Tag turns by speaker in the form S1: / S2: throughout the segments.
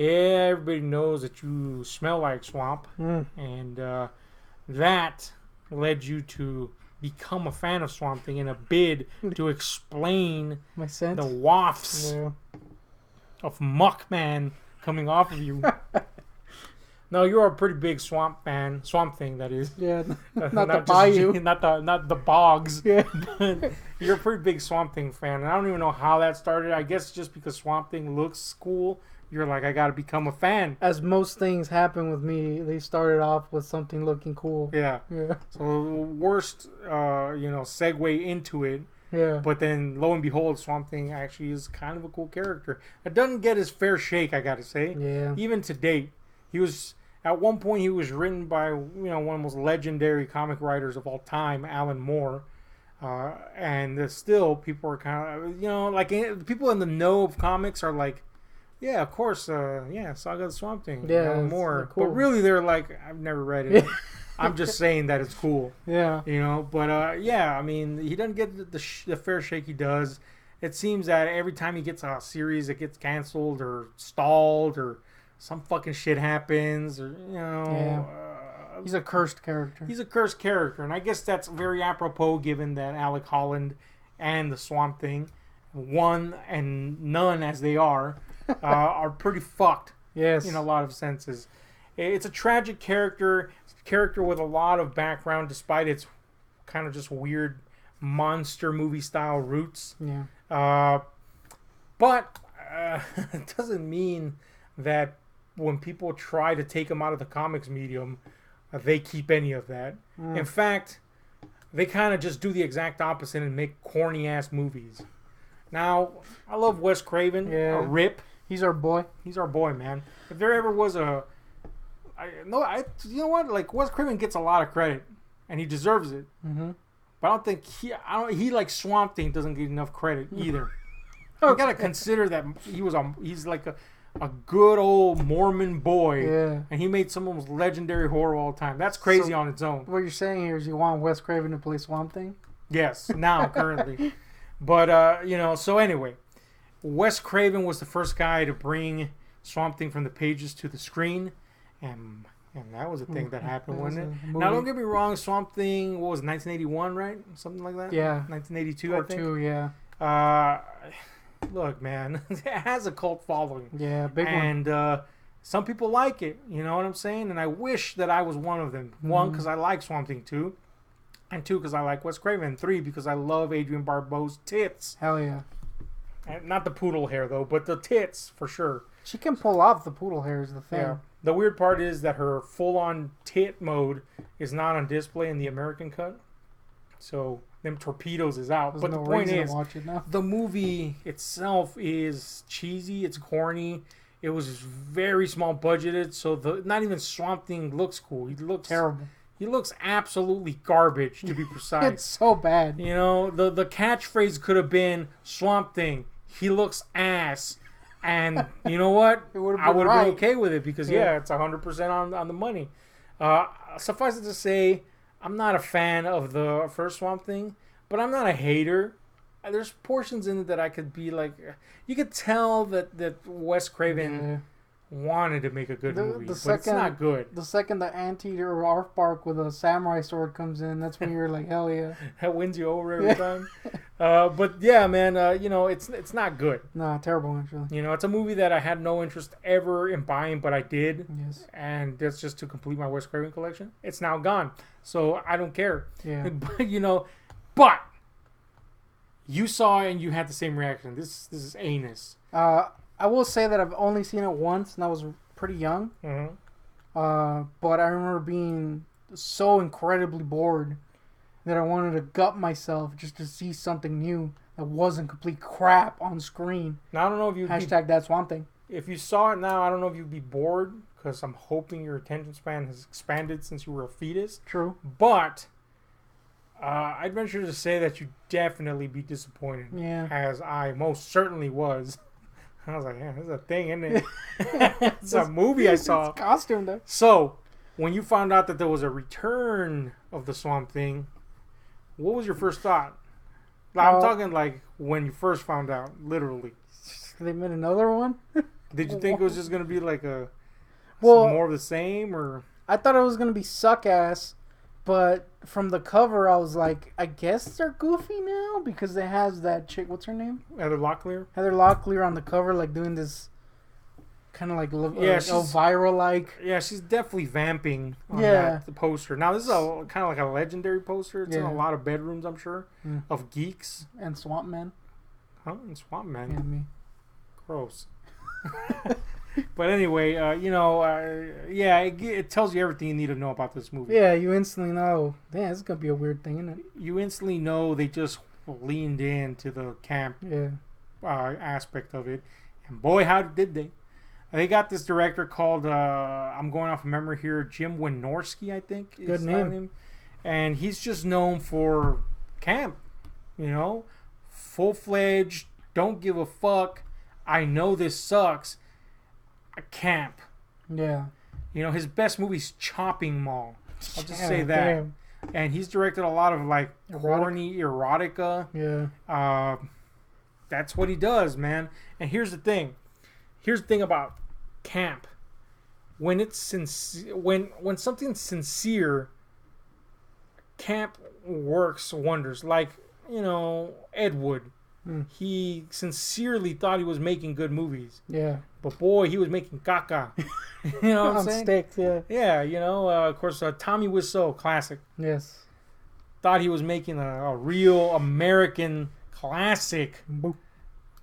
S1: everybody knows that you smell like swamp, and that led you to become a fan of Swamp Thing in a bid to explain
S2: My scent?
S1: the wafts of Muckman coming off of you. No, you're a pretty big Swamp Thing, that is.
S2: Yeah, not the
S1: just-
S2: bayou.
S1: not the bogs.
S2: Yeah.
S1: But you're a pretty big Swamp Thing fan, and I don't even know how that started. I guess just because Swamp Thing looks cool, you're like, I gotta become a fan.
S2: As most things happen with me, they started off with something looking cool.
S1: Yeah.
S2: Yeah.
S1: So worst, segue into it.
S2: Yeah.
S1: But then, lo and behold, Swamp Thing actually is kind of a cool character. It doesn't get his fair shake, I gotta say.
S2: Yeah.
S1: Even to date, at one point he was written by one of the most legendary comic writers of all time, Alan Moore. And still, people are kind of like people in the know of comics are like, yeah, of course, Saga of the Swamp Thing,
S2: Yeah,
S1: Alan Moore.
S2: cool.
S1: But really, they're like, I've never read it. I'm just saying that it's cool.
S2: Yeah.
S1: But I mean, he doesn't get the fair shake he does. It seems that every time he gets a series, it gets canceled or stalled or some fucking shit happens or,
S2: Yeah. He's a cursed character.
S1: He's a cursed character. And I guess that's very apropos given that Alec Holland and the Swamp Thing, one and none as they are pretty fucked.
S2: Yes.
S1: In a lot of senses. It's a tragic character. It's a character with a lot of background despite its kind of just weird monster movie style roots.
S2: Yeah.
S1: But it doesn't mean that when people try to take him out of the comics medium, they keep any of that. In fact, they kind of just do the exact opposite and make corny ass movies. Now, I love Wes Craven.
S2: Yeah.
S1: A rip.
S2: He's our boy.
S1: He's our boy, man. If there ever was you know what? Like, Wes Craven gets a lot of credit, and he deserves it.
S2: Mm-hmm.
S1: But I don't think he like Swamp Thing doesn't get enough credit either. You gotta consider that he's like a good old Mormon boy,
S2: Yeah.
S1: and he made some of the most legendary horror of all time. That's crazy on its own.
S2: What you're saying here is you want Wes Craven to play Swamp Thing?
S1: Yes, now currently. But so anyway, Wes Craven was the first guy to bring Swamp Thing from the pages to the screen, and that was a thing that happened, wasn't it? Now, don't get me wrong, Swamp Thing, what was it, 1981, right? Something like that?
S2: Yeah.
S1: 1982,
S2: Or
S1: I think.
S2: two, yeah.
S1: Look, man, it has a cult following.
S2: Yeah, big one.
S1: And some people like it, you know what I'm saying? And I wish that I was one of them. One, because I like Swamp Thing 2. And 2, because I like Wes Craven. And 3, because I love Adrienne Barbeau's tits.
S2: Hell yeah.
S1: And not the poodle hair, though, but the tits, for sure.
S2: She can pull off the poodle hair is the thing.
S1: Yeah. The weird part is that her full-on tit mode is not on display in the American cut. So, them torpedoes is out.
S2: There's
S1: but
S2: no
S1: the point
S2: reason
S1: is,
S2: to watch it now.
S1: the movie itself is cheesy. It's corny. It was very small budgeted. So, not even Swamp Thing looks cool. He looks
S2: Terrible.
S1: He looks absolutely garbage, to be precise.
S2: It's so bad.
S1: You know, the catchphrase could have been Swamp Thing. He looks ass. And you know what?
S2: It would've
S1: I
S2: been
S1: would have
S2: right.
S1: been okay with it because,
S2: Yeah.
S1: it's 100% on the money. Suffice it to say, I'm not a fan of the first Swamp Thing, but I'm not a hater. There's portions in it that I could be like... You could tell that Wes Craven wanted to make a good movie, but it's not good.
S2: The second the anteater or Aardvark with a samurai sword comes in, that's when you're like, hell yeah.
S1: That wins you over every time. But yeah, man, it's not good.
S2: Nah, terrible actually.
S1: You know, it's a movie that I had no interest ever in buying, but I did.
S2: Yes.
S1: And that's just to complete my Wes Craven collection. It's now gone. So I don't care.
S2: Yeah.
S1: But you saw it and you had the same reaction. This is anus.
S2: I will say that I've only seen it once, and I was pretty young.
S1: Mm-hmm.
S2: But I remember being so incredibly bored that I wanted to gut myself just to see something new that wasn't complete crap on screen.
S1: Now I don't know if you
S2: Hashtag that Swamp Thing.
S1: if you saw it now, I don't know if you'd be bored because I'm hoping your attention span has expanded since you were a fetus.
S2: True.
S1: But I'd venture to say that you'd definitely be disappointed.
S2: Yeah.
S1: As I most certainly was. I was like, yeah, this is a thing, isn't it? It's a movie I saw.
S2: It's costume though.
S1: So, when you found out that there was a return of the Swamp Thing, what was your first thought? I'm talking like when you first found out, literally.
S2: They made another one?
S1: Did you think it was just gonna be like
S2: Well,
S1: more of the same, or
S2: I thought it was gonna be suck ass, but from the cover, I was like, I guess they're goofy now because it has that chick. What's her name?
S1: Heather Locklear?
S2: Heather Locklear on the cover, like doing this kind of like viral like.
S1: Yeah, she's definitely vamping on the poster. Now this is a kind of like a legendary poster. It's in a lot of bedrooms, I'm sure, of geeks
S2: and swamp men.
S1: Huh? And swamp men.
S2: And me.
S1: Gross. But anyway, it tells you everything you need to know about this movie.
S2: Yeah, you instantly know. Damn, this is gonna be a weird thing, isn't it?
S1: You instantly know they just leaned into the camp aspect of it, and boy, how did they! They got this director called I'm going off of memory here, Jim Wynorski, I think.
S2: Good name.
S1: And he's just known for camp, full-fledged, don't give a fuck. I know this sucks. A camp.
S2: Yeah.
S1: His best movie's Chopping Mall. I'll just say that. Damn. And he's directed a lot of like corny erotica.
S2: Yeah.
S1: That's what he does, man. And here's the thing. Here's the thing about camp. When it's when something's sincere, camp works wonders. Like, Ed Wood. He sincerely thought he was making good movies.
S2: Yeah.
S1: But boy, he was making caca. You know what I'm saying?
S2: Sticks, yeah.
S1: Yeah, of course, Tommy Wiseau, classic.
S2: Yes.
S1: Thought he was making a real American classic.
S2: Boop.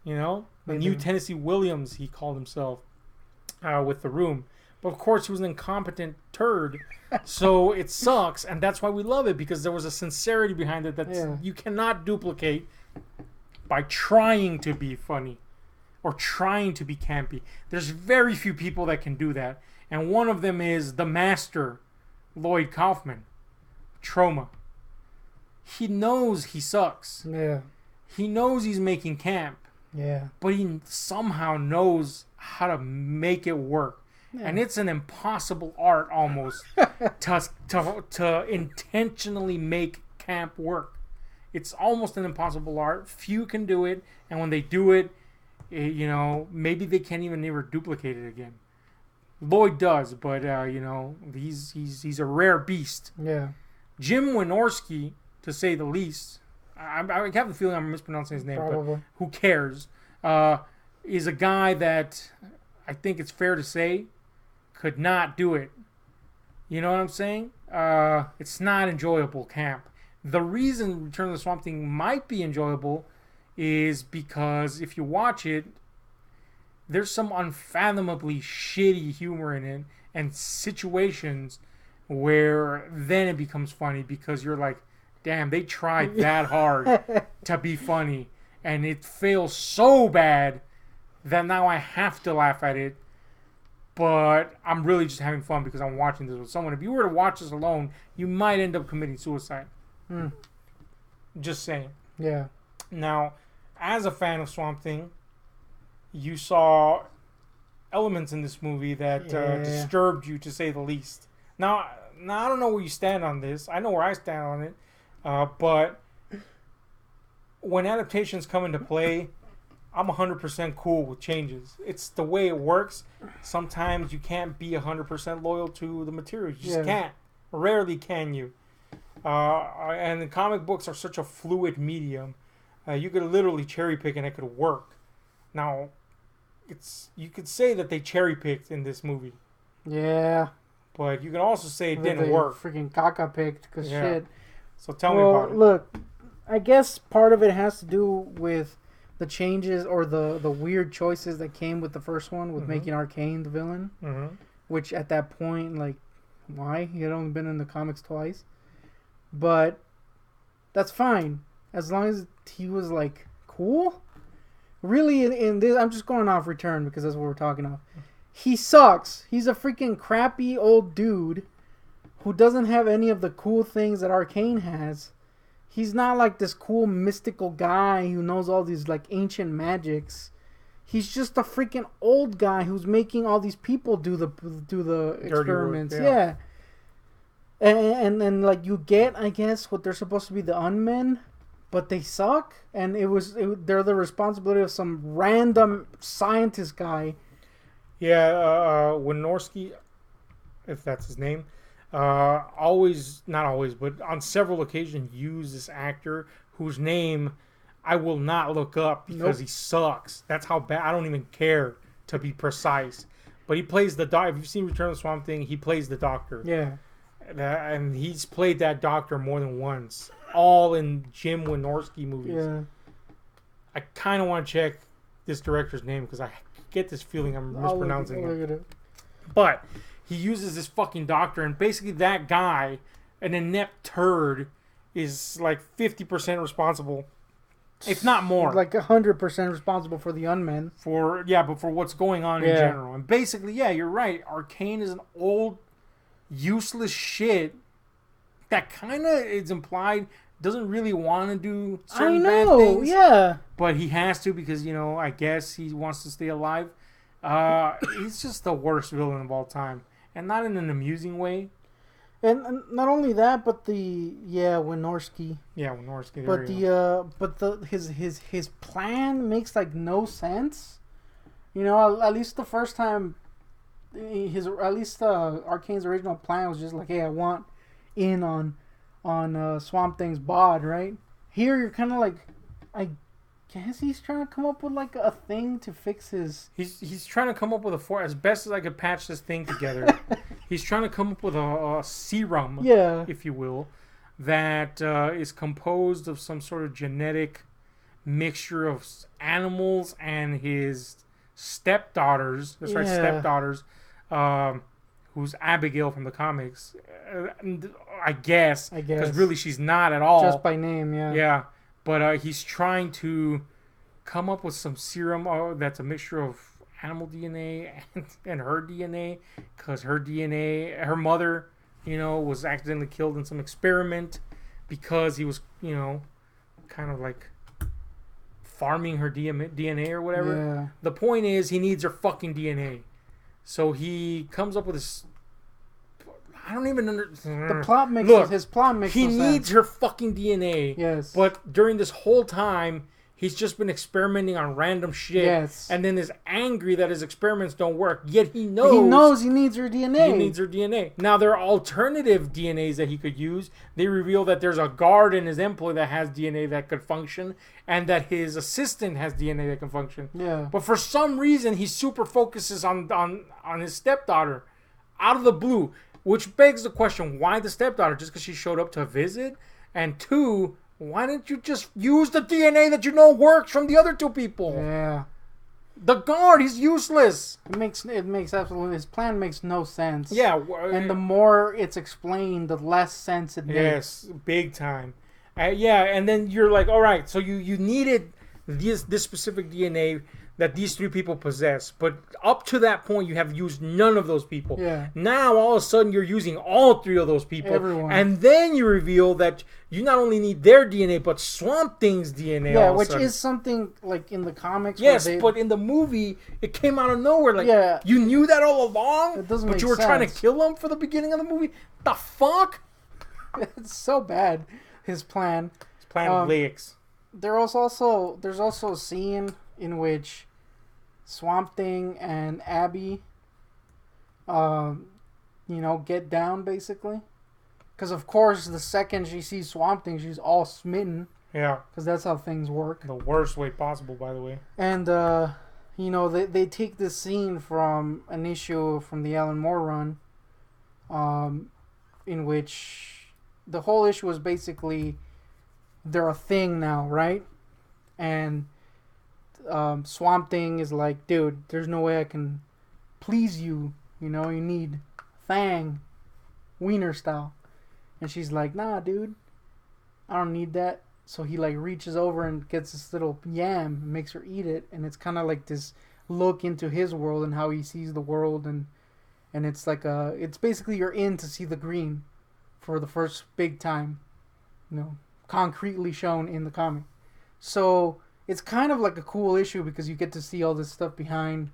S1: The new Tennessee Williams, he called himself, with The Room. But of course, he was an incompetent turd. So it sucks, and that's why we love it, because there was a sincerity behind it that you cannot duplicate by trying to be funny or trying to be campy. There's very few people that can do that. And one of them is the master, Lloyd Kaufman. Troma. He knows he sucks.
S2: Yeah.
S1: He knows he's making camp.
S2: Yeah.
S1: But he somehow knows how to make it work. Yeah. And it's an impossible art almost to intentionally make camp work. It's almost an impossible art. Few can do it, and when they do it, maybe they can't even ever duplicate it again. Lloyd does, but he's a rare beast.
S2: Yeah.
S1: Jim Wynorski, to say the least, I have the feeling I'm mispronouncing his name,
S2: Probably.
S1: but who cares? Is a guy that I think it's fair to say could not do it. You know what I'm saying? It's not enjoyable camp. The reason Return of the Swamp Thing might be enjoyable is because if you watch it, there's some unfathomably shitty humor in it and situations where then it becomes funny because you're like, damn, they tried that hard to be funny and it fails so bad that now I have to laugh at it, but I'm really just having fun because I'm watching this with someone. If you were to watch this alone, you might end up committing suicide. Just saying.
S2: Yeah.
S1: Now, as a fan of Swamp Thing, you saw elements in this movie that disturbed you, to say the least. Now, I don't know where you stand on this. I know where I stand on it. But when adaptations come into play, I'm 100% cool with changes. It's the way it works. Sometimes you can't be 100% loyal to the material. You just can't. Rarely can you. And the comic books are such a fluid medium. You could literally cherry pick and it could work. Now, you could say that they cherry picked in this movie.
S2: Yeah.
S1: But you can also say it didn't work.
S2: Freaking caca picked, because shit.
S1: So tell me about it.
S2: Look, I guess part of it has to do with the changes or the weird choices that came with the first one, with making Arcane the villain.
S1: Mm-hmm.
S2: Which at that point, like, why? He had only been in the comics twice. But that's fine. As long as he was, like, cool. Really, in this, I'm just going off Return because that's what we're talking about. He sucks. He's a freaking crappy old dude who doesn't have any of the cool things that Arcane has. He's not like this cool mystical guy who knows all these like ancient magics. He's just a freaking old guy who's making all these people do the experiments.
S1: Work,
S2: yeah. And like you get, I guess, what they're supposed to be the unmen, but they suck. And they're the responsibility of some random scientist guy
S1: Yeah, Wynorski, if that's his name, always, not always, but on several occasions used this actor whose name I will not look up because
S2: Nope.
S1: he sucks. That's how bad. I don't even care, to be precise. But he plays the doc. If you've seen Return of the Swamp Thing, he plays the doctor.
S2: Yeah.
S1: And he's played that doctor more than once. All in Jim Wynorski movies.
S2: Yeah.
S1: I kind of want to check this director's name because I get this feeling I'm mispronouncing
S2: I'll
S1: it.
S2: look at it.
S1: But he uses this fucking doctor, and basically that guy, an inept turd, is like 50% responsible, if not more.
S2: Like 100% responsible for the unmen.
S1: But for what's going on in general. And basically, yeah, you're right. Arcane is an old, useless shit that kind of is implied doesn't really want to do certain bad things.
S2: Yeah.
S1: But he has to because, I guess he wants to stay alive. He's just the worst villain of all time. And not in an amusing way.
S2: And not only that, but Wynorski.
S1: Yeah, Wynorski.
S2: But his plan makes like no sense. At least the first time, Arcane's original plan was just like, hey, I want in on Swamp Thing's bod, right? Here you're kind of like, I guess he's trying to come up with like a thing to fix his.
S1: He's trying to come up with as best as I could patch this thing together. He's trying to come up with a serum, if you will, that is composed of some sort of genetic mixture of animals and his stepdaughters. That's right, stepdaughters. Who's Abigail from the comics? I guess. Because really, she's not at all.
S2: Just by name, yeah.
S1: Yeah, but he's trying to come up with some serum that's a mixture of animal DNA and her DNA, because her mother, was accidentally killed in some experiment because he was, kind of like farming her DNA or whatever.
S2: Yeah.
S1: The point is, he needs her fucking DNA. So he comes up with this. I don't even understand.
S2: The plot makes his plot makes
S1: he
S2: no
S1: needs
S2: sense.
S1: her fucking DNA.
S2: Yes.
S1: But during this whole time, he's just been experimenting on random shit.
S2: Yes.
S1: And then is angry that his experiments don't work. Yet he knows
S2: he needs her DNA.
S1: He needs her DNA. Now there are alternative DNAs that he could use. They reveal that there's a guard in his employ that has DNA that could function, and that his assistant has DNA that can function.
S2: Yeah.
S1: But for some reason, he super focuses on his stepdaughter, out of the blue, which begs the question: why the stepdaughter? Just because she showed up to visit? And two, why didn't you just use the DNA that works from the other two people?
S2: Yeah.
S1: The guard, he's useless.
S2: It makes absolutely, his plan makes no sense.
S1: Yeah.
S2: And the more it's explained, the less sense it makes.
S1: Yes, big time. And then you're like, all right, so you needed this specific DNA that these three people possess, but up to that point you have used none of those people.
S2: Yeah.
S1: Now all of a sudden you're using all three of those people.
S2: Everyone.
S1: And then you reveal that you not only need their DNA but Swamp Thing's DNA.
S2: Yeah, which is something like in the comics.
S1: Yes, but in the movie it came out of nowhere. Like, you knew that all along,
S2: it doesn't
S1: but
S2: make
S1: you were
S2: sense.
S1: trying to kill him for the beginning of the movie. The fuck?
S2: It's so bad. His plan.
S1: His plan leaks.
S2: There's also a scene in which Swamp Thing and Abby, get down basically, because of course the second she sees Swamp Thing, she's all smitten.
S1: Yeah,
S2: because that's how things work.
S1: The worst way possible, by the way.
S2: And they take this scene from an issue from the Alan Moore run, in which the whole issue was basically they're a thing now, right? And Swamp Thing is like, dude, there's no way I can please you. You need Fang, wiener style. And she's like, nah, dude, I don't need that. So he like reaches over and gets this little yam and makes her eat it. And it's kind of like this look into his world and how he sees the world. And it's like it's basically you're in to see the green for the first big time, concretely shown in the comic. So it's kind of like a cool issue because you get to see all this stuff behind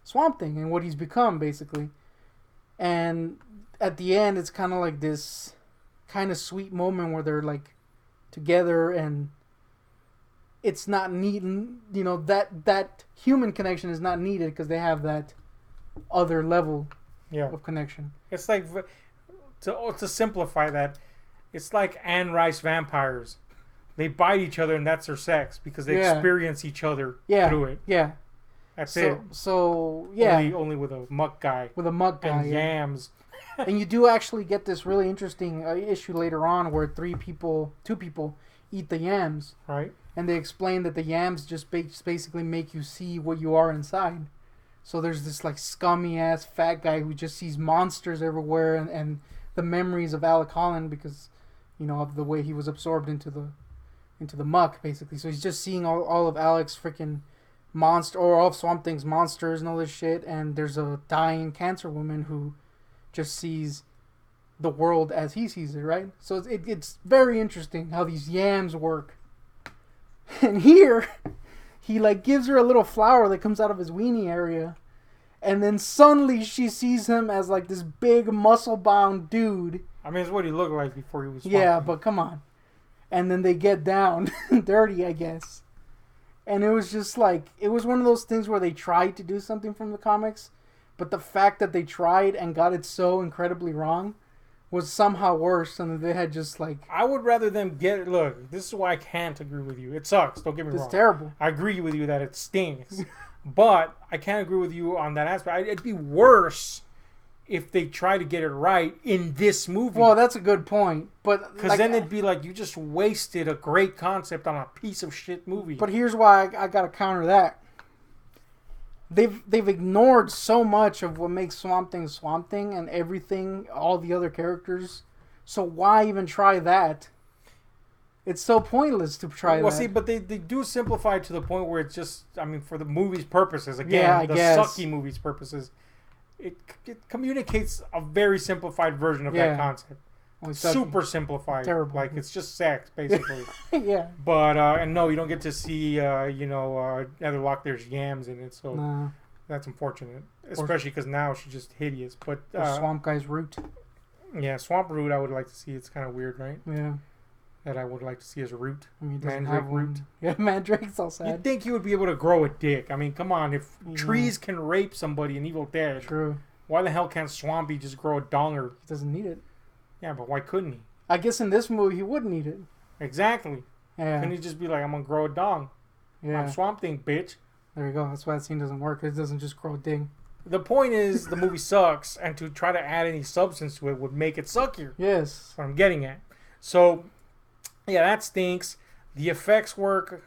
S2: Swamp Thing and what he's become, basically. And at the end, it's kind of like this kind of sweet moment where they're like together, and it's not needed. That human connection is not needed because they have that other level
S1: Yeah.
S2: of connection.
S1: It's like, to simplify that, it's like Anne Rice vampires. They bite each other and that's their sex because they experience each other through it.
S2: Yeah.
S1: That's it.
S2: So yeah.
S1: Only with a muck guy.
S2: With a muck guy.
S1: And yams.
S2: And you do actually get this really interesting issue later on where two people eat the yams.
S1: Right.
S2: And they explain that the yams just basically make you see what you are inside. So there's this like scummy ass fat guy who just sees monsters everywhere and the memories of Alec Holland because, of the way he was absorbed into the muck basically. So he's just seeing all of Alec's freaking monster or all of Swamp Thing's monsters and all this shit. And there's a dying cancer woman who just sees the world as he sees it, right? So it's very interesting how these yams work. And here, he like gives her a little flower that comes out of his weenie area. And then suddenly she sees him as like this big muscle-bound dude.
S1: I mean, it's what he looked like before he was Swamp
S2: Yeah,
S1: Thing.
S2: but come on. And then they get down dirty, I guess. And it was just like, it was one of those things where they tried to do something from the comics, but the fact that they tried and got it so incredibly wrong was somehow worse than they had just like...
S1: I would rather them get... Look, this is why I can't agree with you. It sucks, don't get me wrong.
S2: It's terrible.
S1: I agree with you that it stinks. But I can't agree with you on that aspect. It'd be worse if they try to get it right in this movie.
S2: Well, that's a good point. But
S1: because then it'd be like you just wasted a great concept on a piece of shit movie.
S2: But here's why I got to counter that. They've ignored so much of what makes Swamp Thing and everything, all the other characters. So why even try that? It's so pointless to try that.
S1: Well, see, but they do simplify it to the point where it's just, I mean, for the movie's purposes, again, the sucky movie's purposes, it communicates a very simplified version of that concept. Well, super simplified. Terrible. Like, it's just sex, basically.
S2: Yeah.
S1: But, and no, you don't get to see, Heather Locklear's yams in it, so that's unfortunate. Especially because now she's just hideous. But
S2: Swamp Guy's root.
S1: Yeah, Swamp Root I would like to see. It's kind of weird, right?
S2: Yeah.
S1: That I would like to see as a root.
S2: I mean, Mandrake root. Yeah, Mandrake's all sad.
S1: You'd think he would be able to grow a dick. I mean, come on. If trees can rape somebody in Evil Dead,
S2: true.
S1: Why the hell can't Swampy just grow a donger?
S2: He doesn't need it.
S1: Yeah, but why couldn't he?
S2: I guess in this movie he would need it.
S1: Exactly.
S2: Yeah.
S1: Couldn't he just be like, I'm going to grow a dong? Yeah. I'm Swamp Thing, bitch.
S2: There you go. That's why that scene doesn't work. It doesn't just grow a ding.
S1: The point is, the movie sucks, and to try to add any substance to it would make it suckier.
S2: Yes.
S1: That's what I'm getting at. So, yeah, that stinks. The effects work.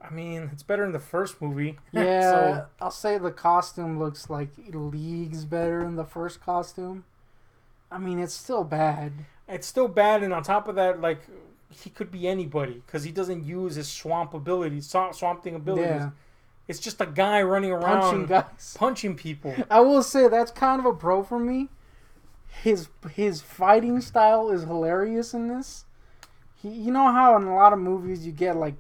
S1: I mean, it's better in the first movie.
S2: Yeah,
S1: So,
S2: I'll say the costume looks like leagues better than the first costume. I mean, it's still bad.
S1: It's still bad, and on top of that, like, he could be anybody, because he doesn't use his swamp abilities, Swamp Thing abilities. Yeah. It's just a guy running around punching people.
S2: I will say that's kind of a pro for me. His fighting style is hilarious in this. You know how in a lot of movies you get like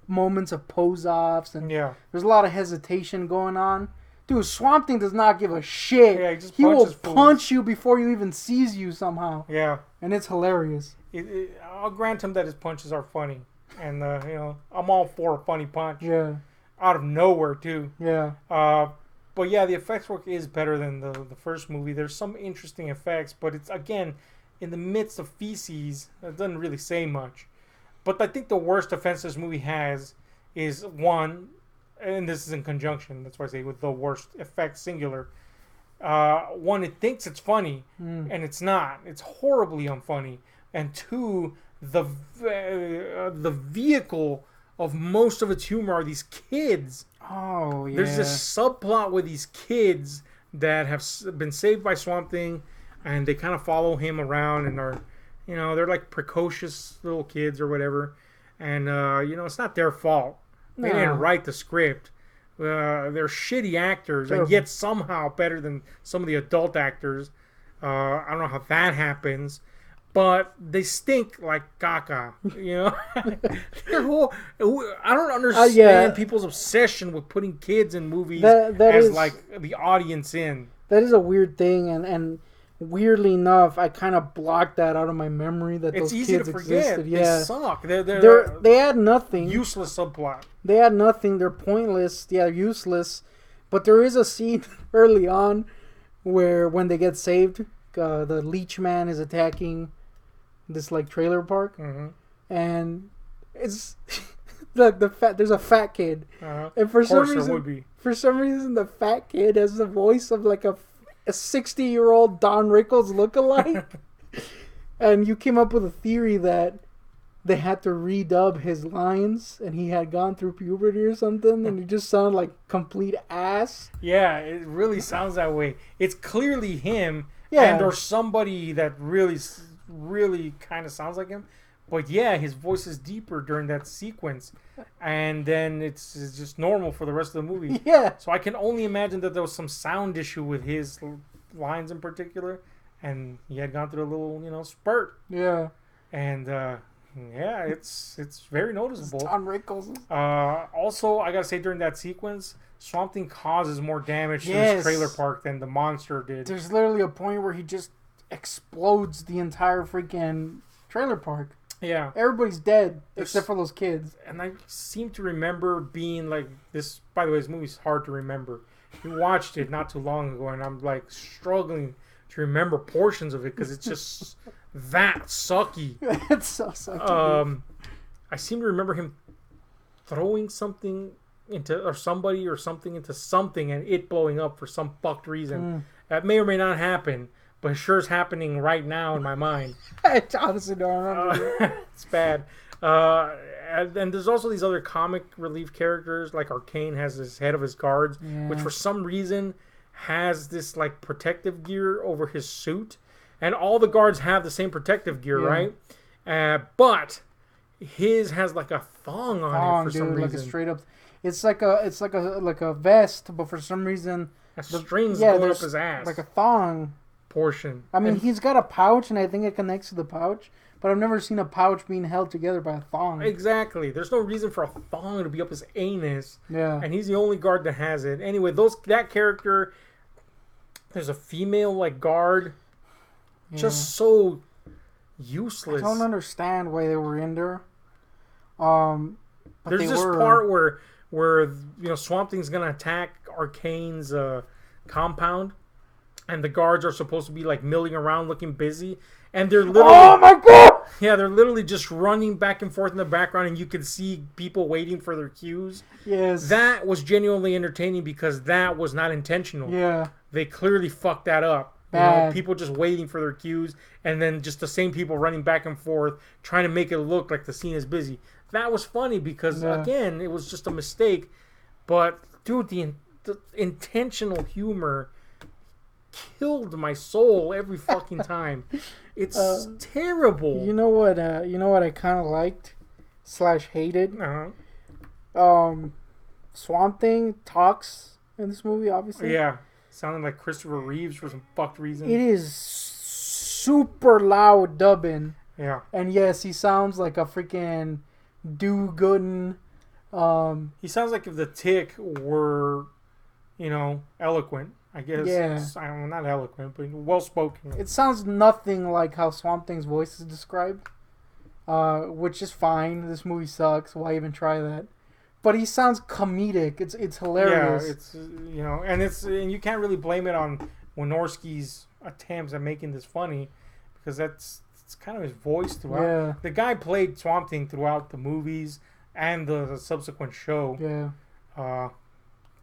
S2: moments of pose-offs and there's a lot of hesitation going on? Dude, Swamp Thing does not give a shit.
S1: Yeah,
S2: he will punch you before you even sees you somehow.
S1: Yeah.
S2: And it's hilarious.
S1: I'll grant him that his punches are funny. And, I'm all for a funny punch.
S2: Yeah.
S1: Out of nowhere, too.
S2: Yeah.
S1: But, yeah, the effects work is better than the first movie. There's some interesting effects, but it's, again, in the midst of feces. It doesn't really say much. But I think the worst offense this movie has is, one, and this is in conjunction, that's why I say with the worst effect, singular. One, it thinks it's funny, and it's not. It's horribly unfunny. And two, the vehicle of most of its humor are these kids.
S2: Oh, yeah.
S1: There's this subplot with these kids that have been saved by Swamp Thing, and they kind of follow him around and are, they're like precocious little kids or whatever. And, it's not their fault. They didn't write the script. They're shitty actors, and yet somehow better than some of the adult actors. I don't know how that happens. But they stink like caca, Their whole, I don't understand people's obsession with putting kids in movies like the audience in.
S2: That is a weird thing, and weirdly enough, I kind of blocked that out of my memory that those kids existed. It's easy to forget.
S1: Yeah. They suck.
S2: They add nothing.
S1: Useless subplot.
S2: They add nothing. They're pointless. Yeah, they're useless. But there is a scene early on where when they get saved, the leech man is attacking this like trailer park, and it's there's a fat kid, and for some reason the fat kid has the voice of like a 60-year-old Don Rickles lookalike, and you came up with a theory that they had to redub his lines, and he had gone through puberty or something, and he just sounded like complete ass.
S1: Yeah, it really sounds that way. It's clearly him, and or somebody that really kind of sounds like him. But yeah, his voice is deeper during that sequence, and then it's just normal for the rest of the movie.
S2: Yeah.
S1: So I can only imagine that there was some sound issue with his lines in particular, and he had gone through a little, spurt.
S2: Yeah.
S1: And yeah, it's very noticeable.
S2: It's Don Rickles.
S1: Also, I gotta say, during that sequence, Swamp Thing causes more damage to this trailer park than the monster did.
S2: There's literally a point where he just explodes the entire freaking trailer park.
S1: Yeah.
S2: Everybody's dead except for those kids.
S1: And I seem to remember being like this. By the way, this movie's hard to remember. We watched it not too long ago, and I'm like struggling to remember portions of it because it's just that sucky.
S2: It's so sucky.
S1: I seem to remember him throwing something into somebody or something into something, and it blowing up for some fucked reason. That may or may not happen, but it sure is happening right now in my mind.
S2: I honestly don't remember.
S1: It's bad. And there's also these other comic relief characters, like Arcane has this head of his guards, which for some reason has this like protective gear over his suit, and all the guards have the same protective gear, right? But his has like a thong on it for some reason.
S2: Like a straight up. It's like a vest, but for some reason
S1: the strings going up his ass,
S2: like a thong
S1: portion.
S2: I mean, he's got a pouch, and I think it connects to the pouch. But I've never seen a pouch being held together by a thong.
S1: Exactly. There's no reason for a thong to be up his anus.
S2: Yeah.
S1: And he's the only guard that has it. Anyway, that character, there's a female like guard, just so useless.
S2: I don't understand why they were in there. But
S1: there's this part where Swamp Thing's gonna attack Arcane's compound, and the guards are supposed to be like milling around, looking busy. And they're literally...
S2: Oh my god!
S1: Yeah, they're literally just running back and forth in the background, and you can see people waiting for their cues.
S2: Yes.
S1: That was genuinely entertaining because that was not intentional.
S2: Yeah.
S1: They clearly fucked that up. People just waiting for their cues, and then just the same people running back and forth, trying to make it look like the scene is busy. That was funny because, again, it was just a mistake. But, dude, the intentional humor killed my soul every fucking time. It's terrible.
S2: You know what I kind of liked / hated? Swamp Thing talks in this movie, obviously.
S1: Yeah. Sounding like Christopher Reeves for some fucked reason.
S2: It is super loud dubbing.
S1: Yeah.
S2: And yes, he sounds like a freaking do-goodin'.
S1: He sounds like if the Tick were, eloquent. I guess.
S2: Yeah.
S1: I'm not eloquent, but well-spoken.
S2: It sounds nothing like how Swamp Thing's voice is described, which is fine. This movie sucks. Why even try that? But he sounds comedic. It's hilarious.
S1: Yeah, and you can't really blame it on Wynorski's attempts at making this funny, because it's kind of his voice throughout.
S2: Yeah.
S1: The guy played Swamp Thing throughout the movies and the subsequent show.
S2: Yeah.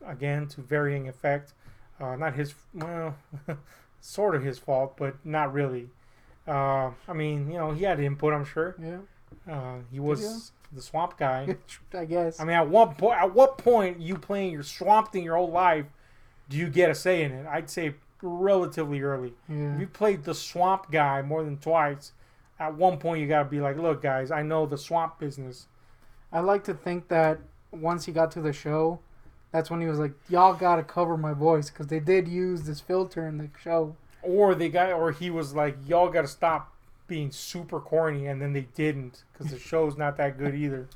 S1: Again, to varying effect. Not his, sort of his fault, but not really. I mean, he had input, I'm sure.
S2: Yeah.
S1: He was the swamp guy.
S2: I guess.
S1: I mean, at what point you playing your Swamp Thing your whole life do you get a say in it? I'd say relatively early.
S2: Yeah.
S1: If you played the swamp guy more than twice, at one point you gotta be like, look, guys, I know the swamp business.
S2: I like to think that once he got to the show, that's when he was like, y'all gotta cover my voice, because they did use this filter in the show. Or
S1: he was like, y'all gotta stop being super corny, and then they didn't, because the show's not that good either.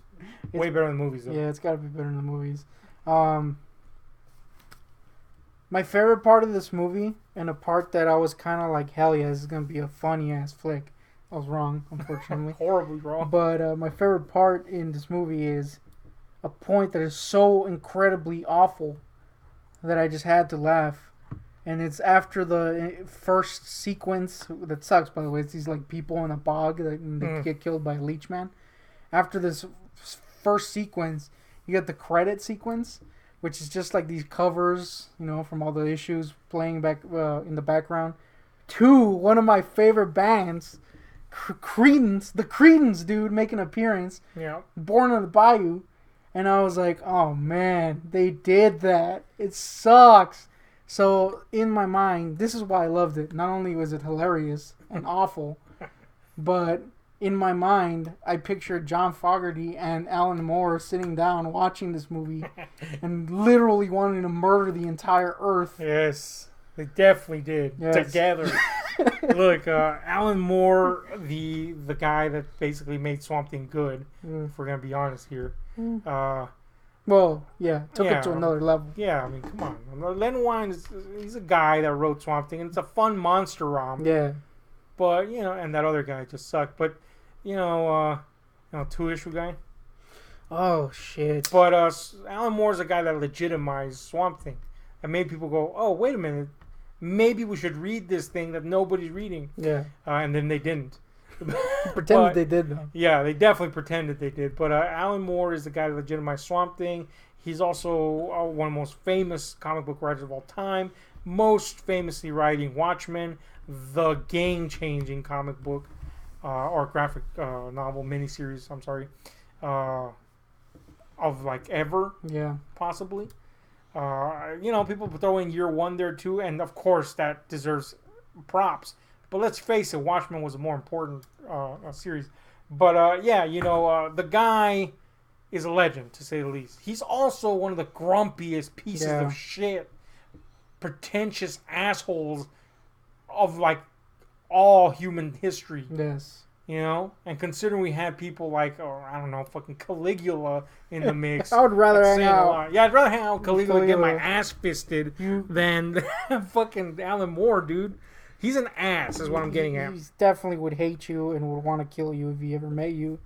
S1: Way better than the movies, though.
S2: Yeah, it's gotta be better than the movies. My favorite part of this movie, and a part that I was kind of like, hell yeah, this is gonna be a funny ass flick. I was wrong, unfortunately.
S1: Horribly wrong.
S2: But my favorite part in this movie is a point that is so incredibly awful that I just had to laugh. And it's after the first sequence that sucks, by the way. It's these like people in a bog that they get killed by a leech man. After this first sequence, you get the credit sequence, which is just like these covers, from all the issues playing back in the background. To one of my favorite bands, Credence, the Credence dude, making an appearance.
S1: Yeah.
S2: Born on the Bayou, and I was like, oh man, they did that. It sucks. So, in my mind, this is why I loved it. Not only was it hilarious and awful, but in my mind, I pictured John Fogerty and Alan Moore sitting down watching this movie and literally wanting to murder the entire Earth.
S1: Yes, they definitely did. Yes. Together. Look, Alan Moore, the guy that basically made Swamp Thing good, if we're going to be honest here.
S2: Well, yeah, took it to another level.
S1: Yeah, I mean, come on. Len Wein, he's a guy that wrote Swamp Thing, and it's a fun monster rom.
S2: Yeah.
S1: But, and that other guy just sucked. But, two-issue guy.
S2: Oh, shit.
S1: But Alan Moore's a guy that legitimized Swamp Thing. And made people go, oh, wait a minute. Maybe we should read this thing that nobody's reading.
S2: Yeah.
S1: And then they didn't.
S2: Pretended they did, though.
S1: Yeah, they definitely pretended they did. But Alan Moore is the guy that legitimized Swamp Thing. He's also one of the most famous comic book writers of all time. Most famously writing Watchmen, the game-changing comic book or graphic novel miniseries, I'm sorry, of like ever.
S2: Yeah. Possibly.
S1: People throw in Year One there too, and of course that deserves props. But let's face it, Watchmen was a more important series. But the guy is a legend, to say the least. He's also one of the grumpiest pieces of shit, pretentious assholes of like all human history.
S2: Yes.
S1: And considering we had people like, fucking Caligula in the mix.
S2: I would rather hang out.
S1: Yeah, I'd rather hang out with Caligula, get my ass fisted than fucking Alan Moore, dude. He's an ass, is what I'm getting at.
S2: He definitely would hate you and would want to kill you if he ever met you.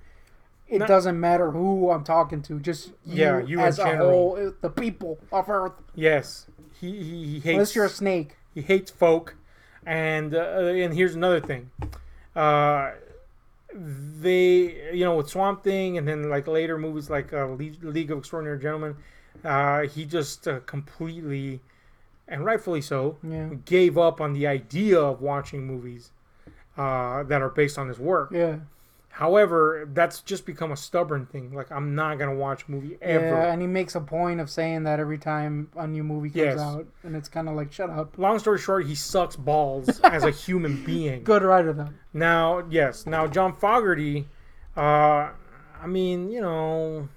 S2: It doesn't matter who I'm talking to, just you as a whole, the people of Earth.
S1: Yes, he hates.
S2: Unless you're a snake,
S1: he hates folk, and here's another thing. They, with Swamp Thing, and then like later movies like League of Extraordinary Gentlemen, he just completely, and rightfully so, gave up on the idea of watching movies that are based on his work.
S2: Yeah.
S1: However, that's just become a stubborn thing. Like, I'm not going to watch a movie ever.
S2: Yeah, and he makes a point of saying that every time a new movie comes out. And it's kind of like, shut up.
S1: Long story short, he sucks balls as a human being.
S2: Good writer, though.
S1: Now, John Fogerty, you know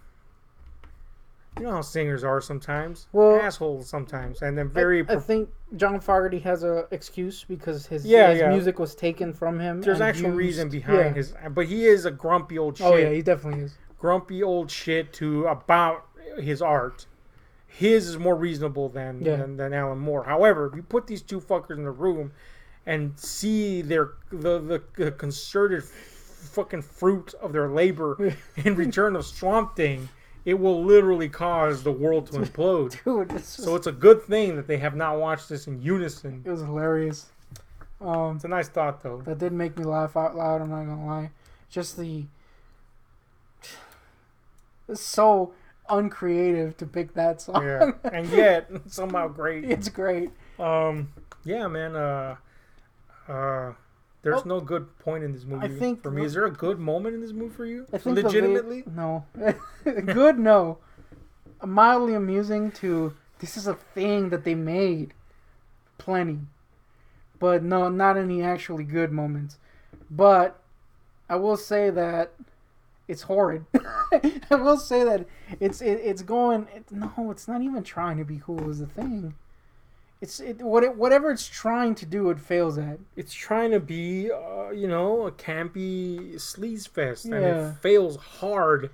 S1: how singers are sometimes. Assholes sometimes. And then
S2: I think John Fogerty has an excuse because his music was taken from him.
S1: There's actual reason behind his... But he is a grumpy old shit.
S2: Oh, yeah, he definitely is.
S1: Grumpy old shit about his art. His is more reasonable than Alan Moore. However, if you put these two fuckers in the room and see the concerted fucking fruit of their labor in return of Swamp Thing... It will literally cause the world to implode. Dude, so it's a good thing that they have not watched this in unison.
S2: It was hilarious.
S1: It's a nice thought, though.
S2: That did make me laugh out loud, I'm not going to lie. Just it's so uncreative to pick that song.
S1: Yeah, and yet, somehow great.
S2: It's great.
S1: Yeah, man. There's no good point in this movie for me. Is there a good moment in this movie for you? Legitimately?
S2: No. Good, no. Mildly amusing to, this is a thing that they made. Plenty. But no, not any actually good moments. But I will say that it's horrid. I will say that it's going... No, it's not even trying to be cool is the thing. Whatever it's trying to do, it fails at.
S1: It's trying to be, a campy sleaze fest, and it fails hard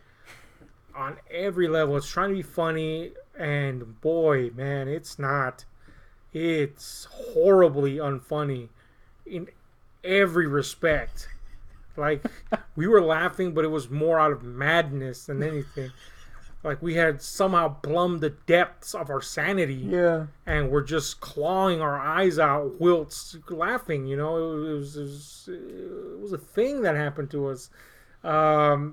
S1: on every level. It's trying to be funny, and boy, man, it's not. It's horribly unfunny in every respect. Like, we were laughing, but it was more out of madness than anything. like we had somehow plumbed the depths of our sanity.
S2: Yeah.
S1: And we're just clawing our eyes out, whilst laughing. You know, it was a thing that happened to us. I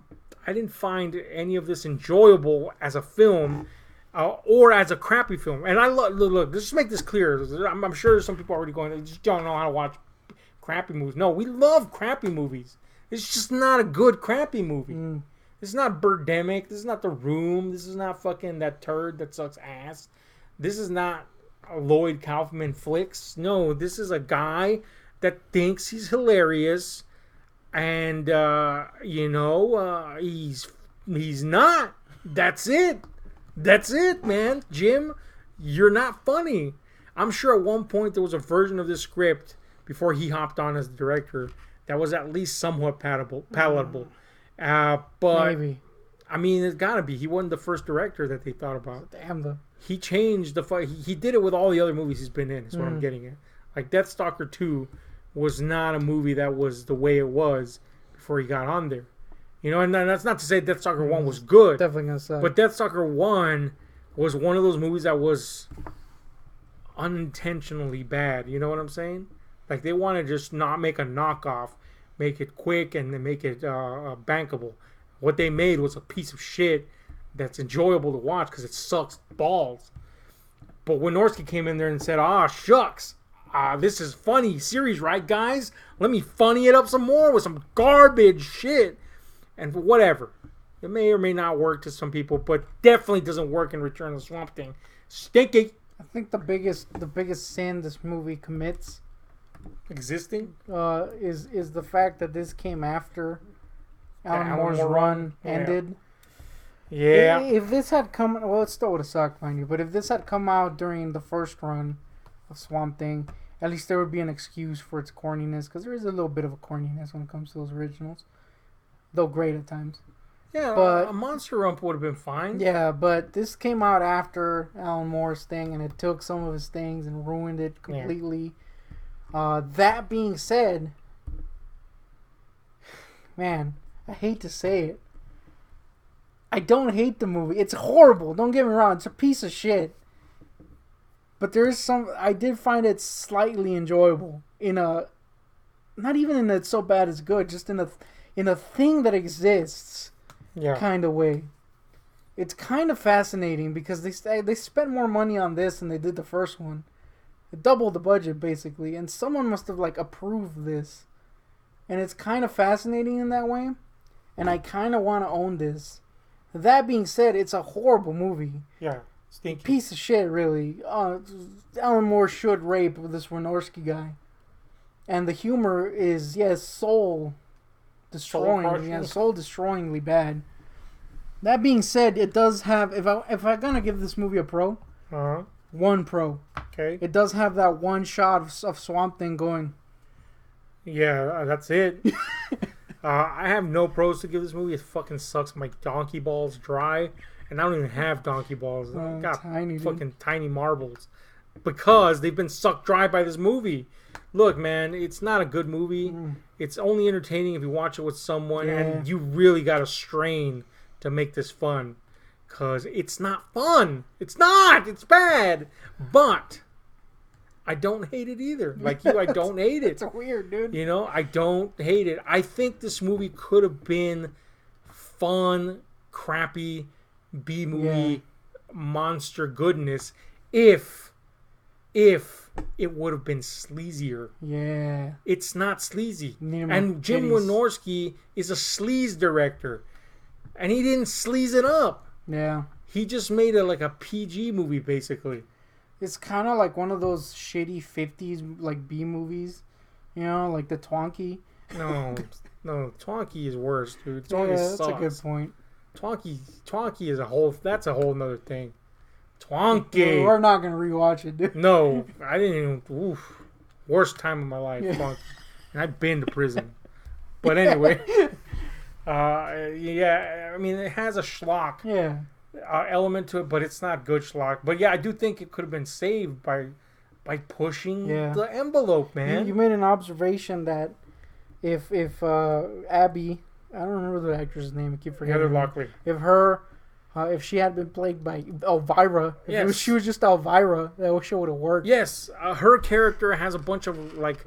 S1: didn't find any of this enjoyable as a film, or as a crappy film. And I look. Let's just make this clear. I'm sure there's some people already going, they just don't know how to watch crappy movies. No, we love crappy movies. It's just not a good crappy movie. This is not Birdemic. This is not The Room. This is not fucking That Turd That Sucks Ass. This is not Lloyd Kaufman flicks. No, this is a guy that thinks he's hilarious, and he's not. That's it. That's it, man. Jim, you're not funny. I'm sure at one point there was a version of this script before he hopped on as the director that was at least somewhat palatable. But maybe. I mean, it's gotta be. He wasn't the first director that they thought about.
S2: Damn though.
S1: He changed he did it with all the other movies he's been in. Is what I'm getting at. Like Deathstalker 2 was not a movie that was the way it was before he got on there. You know, and that's not to say Deathstalker 1 was good.
S2: Definitely gonna say.
S1: But Deathstalker 1 was one of those movies that was unintentionally bad. You know what I'm saying? Like they want to just not make a knockoff, make it quick, and then make it bankable. What they made was a piece of shit that's enjoyable to watch because it sucks balls. But when Wynorski came in there and said, shucks, this is funny series, right, guys? Let me funny it up some more with some garbage shit. And whatever. It may or may not work to some people, but definitely doesn't work in Return of the Swamp Thing. Stinky.
S2: I think the biggest sin this movie commits
S1: existing
S2: is the fact that this came after Alan Moore's run ended.
S1: Yeah.
S2: If this had come, well, it still would have sucked, mind you. But if this had come out during the first run of Swamp Thing, at least there would be an excuse for its corniness, because there is a little bit of a corniness when it comes to those originals, though great at times.
S1: Yeah, but a Monster Rump would have been fine.
S2: Yeah, but this came out after Alan Moore's thing, and it took some of his things and ruined it completely. Yeah. That being said, man, I hate to say it. I don't hate the movie. It's horrible. Don't get me wrong. It's a piece of shit. But there is I did find it slightly enjoyable not even in a it's so bad it's good, just in a thing that exists kind of way. It's kind of fascinating because they spent more money on this than they did the first one. It doubled the budget basically, and someone must have approved this. And it's kind of fascinating in that way, and I kind of want to own this. That being said, it's a horrible movie.
S1: Yeah, stinky.
S2: Piece of shit, really. Alan Moore should rape this Wynorski guy. And the humor is, soul destroyingly bad. That being said, it does have, if I'm going to give this movie a pro, one pro.
S1: Okay.
S2: It does have that one shot of Swamp Thing going.
S1: Yeah, that's it. I have no pros to give this movie. It fucking sucks. My donkey balls dry, and I don't even have donkey balls. I got tiny marbles because they've been sucked dry by this movie. Look, man, it's not a good movie. It's only entertaining if you watch it with someone, and you really got to strain to make this fun, because it's not fun. It's not. It's bad. But I don't hate it either. Like you, I don't hate it.
S2: It's weird, dude.
S1: You know, I don't hate it. I think this movie could have been fun, crappy, B-movie, monster goodness if it would have been sleazier.
S2: Yeah.
S1: It's not sleazy. And Jim Wynorski is a sleaze director. And he didn't sleaze it up.
S2: Yeah.
S1: He just made it like a PG movie, basically.
S2: It's kind of like one of those shitty 50s B movies, like the Twonky.
S1: No, Twonky is worse, dude.
S2: Twonky sucks. That's a good point.
S1: Twonky is that's a whole nother thing. Twonky.
S2: We're not gonna rewatch it, dude.
S1: No, I didn't even. Worst time of my life, Twonky. And I've been to prison. But anyway, I mean, it has a schlock.
S2: Yeah.
S1: Element to it, but it's not good schlock. But yeah, I do think it could have been saved by pushing the envelope, man.
S2: You made an observation that if Abby, I don't remember the actress' name, I keep forgetting.
S1: Heather Locklear.
S2: If her If she had been played by Elvira, if she was just Elvira, that show would have worked.
S1: Yes, her character has a bunch of like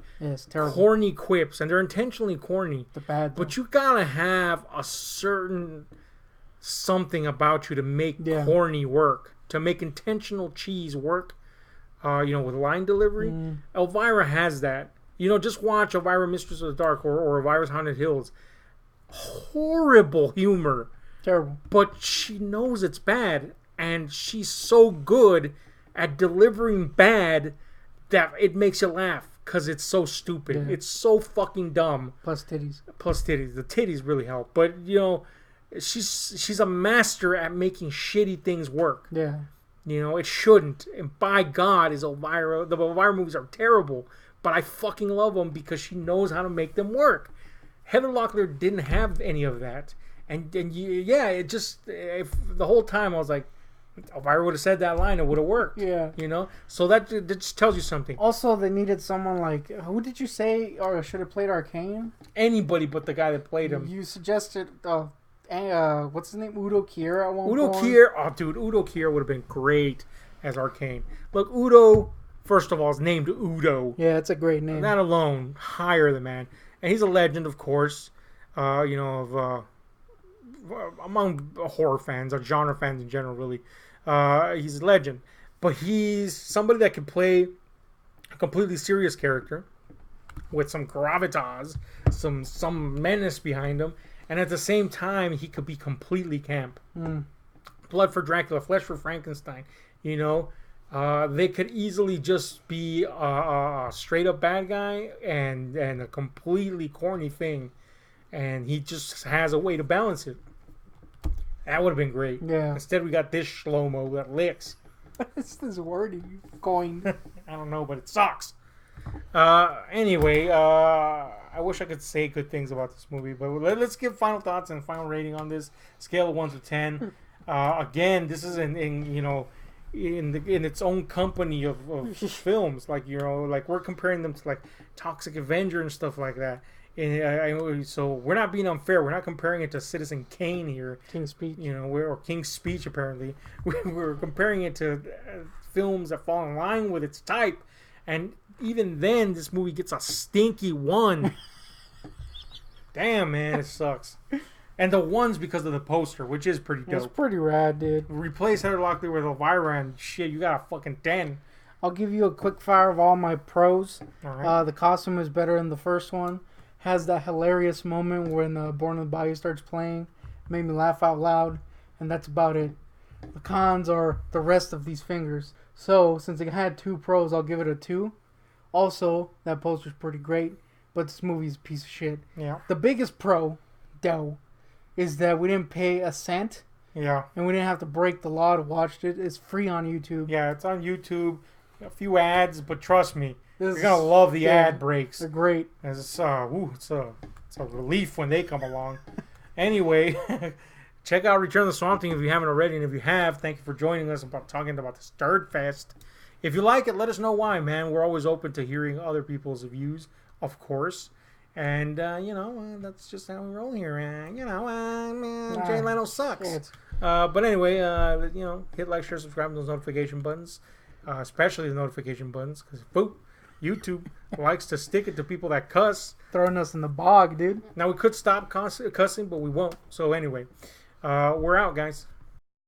S1: corny quips, and they're intentionally corny. But you gotta have a certain something about you to make corny work, to make intentional cheese work. With line delivery, Elvira has that. Just watch Elvira, Mistress of the Dark, or Elvira's Haunted Hills. Horrible humor.
S2: Terrible.
S1: But she knows it's bad, and she's so good at delivering bad that it makes you laugh because it's so stupid. Yeah. It's so fucking dumb.
S2: Plus titties.
S1: The titties really help. But, she's a master at making shitty things work.
S2: Yeah.
S1: It shouldn't. And by God, is Elvira. The Elvira movies are terrible, but I fucking love them because she knows how to make them work. Heather Locklear didn't have any of that. It just, the whole time I was like, if I would have said that line, it would have worked.
S2: Yeah.
S1: So that just tells you something.
S2: Also, they needed someone like, who did you say or should have played Arcane?
S1: Anybody but the guy that played him.
S2: You suggested, what's his name? Udo Kier at one point?
S1: Udo Kier would have been great as Arcane. Look, Udo, first of all, is named Udo.
S2: Yeah, it's a great name.
S1: That alone, hire the man. And he's a legend, of course, among horror fans or genre fans in general, really. He's a legend. But he's somebody that can play a completely serious character with some gravitas, some menace behind him, and at the same time, he could be completely camp. Blood for Dracula, Flesh for Frankenstein. They could easily just be a straight up bad guy and a completely corny thing, and he just has a way to balance it. That would have been great.
S2: Yeah.
S1: Instead, we got this shlomo that licks.
S2: What's this wording going?
S1: I don't know, but it sucks. Anyway, I wish I could say good things about this movie, but let's give final thoughts and final rating on this scale of 1 to 10. Again, this is in its own company of films, like we're comparing them to like Toxic Avenger and stuff like that. So we're not being unfair. We're not comparing it to Citizen Kane here.
S2: King's Speech.
S1: Or King's Speech, apparently. We're comparing it to films that fall in line with its type. And even then, this movie gets a stinky 1. Damn, man, it sucks. And the 1's because of the poster, which is pretty dope.
S2: It's pretty rad, dude.
S1: Replace Heather Locklear with Elvira and shit, you got a fucking 10.
S2: I'll give you a quick fire of all my pros.
S1: All right.
S2: The costume is better than the first one. Has that hilarious moment when Born in the Bayou starts playing. Made me laugh out loud. And that's about it. The cons are the rest of these fingers. So, since it had 2 pros, I'll give it a 2. Also, that poster's pretty great. But this movie's a piece of shit.
S1: Yeah.
S2: The biggest pro, though, is that we didn't pay a cent.
S1: Yeah.
S2: And we didn't have to break the law to watch it. It's free on YouTube.
S1: Yeah, it's on YouTube. A few ads, but trust me, you're gonna love the ad breaks.
S2: They're great.
S1: It's a relief when they come along. Anyway, check out Return of the Swamp Thing if you haven't already, and if you have, thank you for joining us about talking about the Sturd Fest. If you like it, let us know why, man. We're always open to hearing other people's views, of course. And that's just how we roll here. Jay Leno sucks. But anyway, hit like, share, subscribe to those notification buttons. Especially the notification buttons, because YouTube likes to stick it to people that cuss.
S2: Throwing us in the bog, dude.
S1: Now, we could stop cussing, but we won't. So anyway, we're out, guys.